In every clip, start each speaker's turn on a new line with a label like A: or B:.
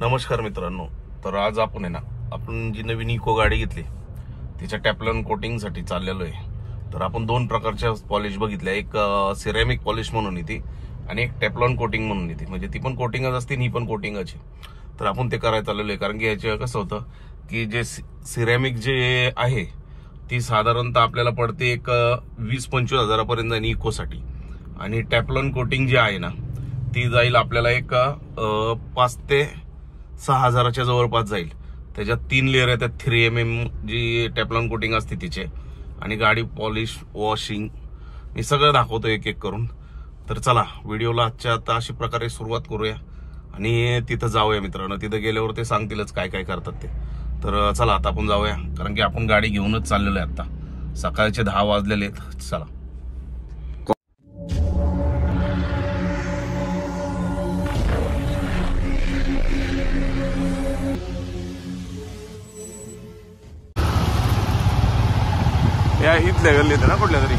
A: नमस्कार मित्रांनो. तर आज आपण जी नवीन इको गाडी घेतली तिच्या टॅपलन कोटिंगसाठी चाललेलो आहे. तर आपण दोन प्रकारच्या पॉलिश बघितल्या, एक सिरॅमिक पॉलिश म्हणून येते आणि एक टॅपलॉन कोटिंग म्हणून येते. म्हणजे ती पण कोटिंगच असते आणि ही पण कोटिंगच आहे. तर आपण ते करायला चाललेलो आहे, कारण की याचे कसं होतं की जे सिरॅमिक जे आहे ती साधारणतः आपल्याला पडते एक 20-25 हजारापर्यंत आणि इकोसाठी, आणि टॅपलॉन कोटिंग जी आहे ना ती जाईल आपल्याला एक 5 ते 6 हजाराच्या जवळपास जाईल. त्याच्यात 3 लेअर येतात. 3mm जी टॅपलॉन कोटिंग असते तिचे, आणि गाडी पॉलिश, वॉशिंग मी सगळं दाखवतो एक एक करून. तर चला व्हिडिओला आजच्या आता अशी प्रकारे सुरुवात करूया आणि तिथं जाऊया मित्रांनो. तिथं गेल्यावर ते सांगतीलच काय काय करतात ते. तर चला आता आपण जाऊया, कारण की आपण गाडी घेऊनच चाललेलो आहे. आता सकाळचे 10 वाजलेले आहेत. चला. या इथल्या गल्ली येते ना कुठल्या तरी.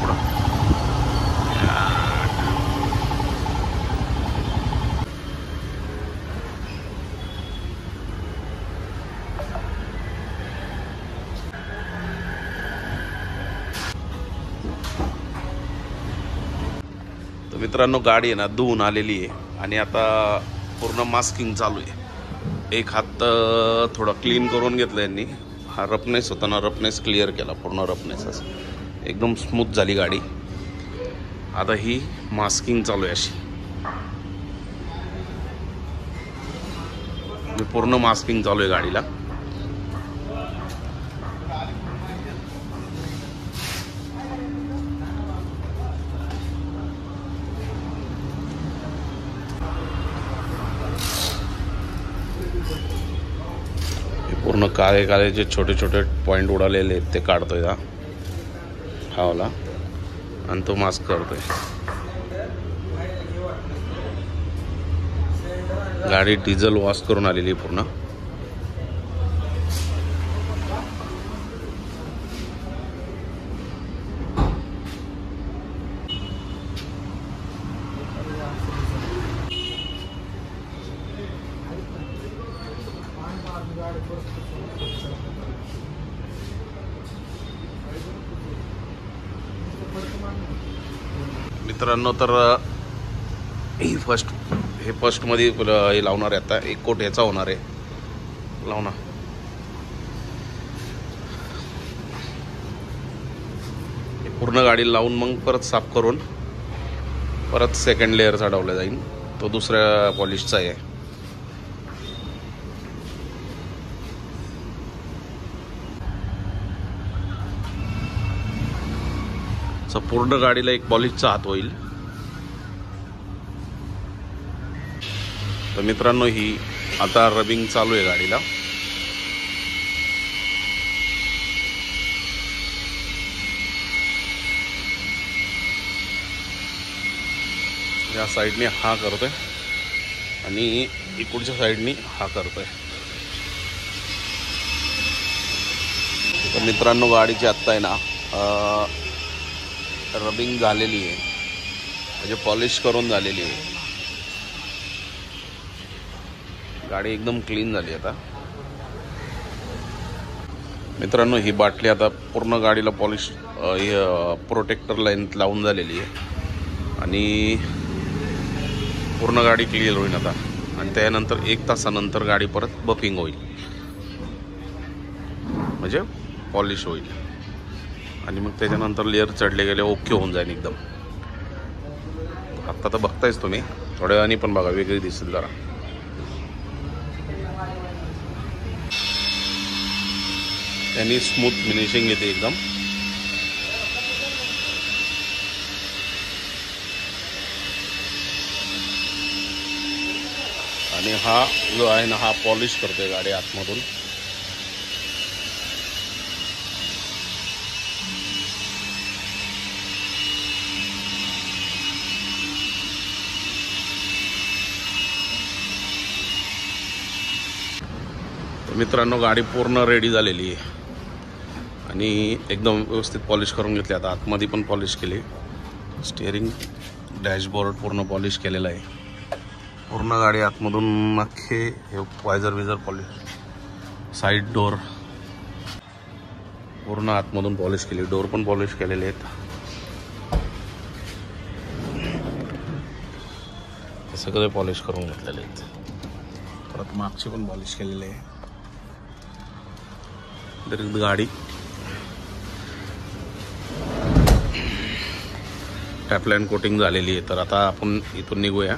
A: पुढं मित्रांनो गाडी आहे ना धुवून आलेली आहे आणि आता पूर्ण मास्किंग चालू आहे. एक हात थोडा क्लीन करून घेतला यांनी. हा रफनेस होता ना, रफनेस क्लिअर केला, पूर्ण रफनेस असं एकदम स्मूथ झाली गाडी. आता ही मास्किंग चालू आहे अशी. पूर्ण मास्किंग चालू आहे गाडीला. पूर्ण काळे काळे जे छोटे छोटे पॉइंट उडालेले आहेत ते काढतोय हा वाला, आणि तो मास्क करतोय. गाडी डिझेल वॉश करून आलेली पूर्ण. मित्रांनो तर हे फर्स्ट मध्ये हे लावणार आहे. आता एक कोट ह्याचा होणार आहे लावणार. पूर्ण गाडी लावून मग परत साफ करून परत सेकंड लेअर चढवला जाईल. तो दुसऱ्या पॉलिशचा आहे. पूर्ण गाडीला एक पॉलिशचा हात होईल. तर मित्रांनो ही आता रबिंग चालू आहे गाडीला. या साईडने हा करतोय आणि इकडच्या साईडने हा करतोय. तर मित्रांनो गाडीची आत्ता आहे ना रबिंग झालेली आहे, म्हणजे पॉलिश करून झालेली आहे. गाडी एकदम क्लीन झाली आता. मित्रांनो ही बाटली आता पूर्ण गाडीला पॉलिश प्रोटेक्टर लाईन लावून झालेली आहे आणि पूर्ण गाडी क्लिअर होईल आता. आणि त्यानंतर 1 तासानंतर गाडी परत बफिंग होईल, म्हणजे पॉलिश होईल. आणि मग त्याच्यानंतर लेअर चढले गेले ओके होऊन जाईल एकदम. आत्ता तर बघतायच तुम्ही, थोड्या वेळाने पण बघा वेगळी दिसेल जरा. त्यांनी स्मूथ फिनिशिंग येते एकदम. आणि हा जो आहे ना हा पॉलिश करतोय गाडी आतमधून. मित्रांनो, गाडी पूर्ण रेडी झालेली आहे आणि एकदम व्यवस्थित पॉलिश करून घेतली. आता आतमध्ये पण पॉलिश केली. स्टिअरिंग, डॅशबोर्ड पूर्ण पॉलिश केलेला आहे. पूर्ण गाडी आतमधून अख्खे वायझर विझर पॉलिश, साईड डोर पूर्ण आतमधून पॉलिश केली. डोर पण पॉलिश केलेले आहेत. सगळे पॉलिश करून घेतलेले आहेत. परत मागचे पण पॉलिश केलेले आहे. गाडी टॅपलाईन कोटिंग झालेली आहे. तर आता आपण इथून निघूया.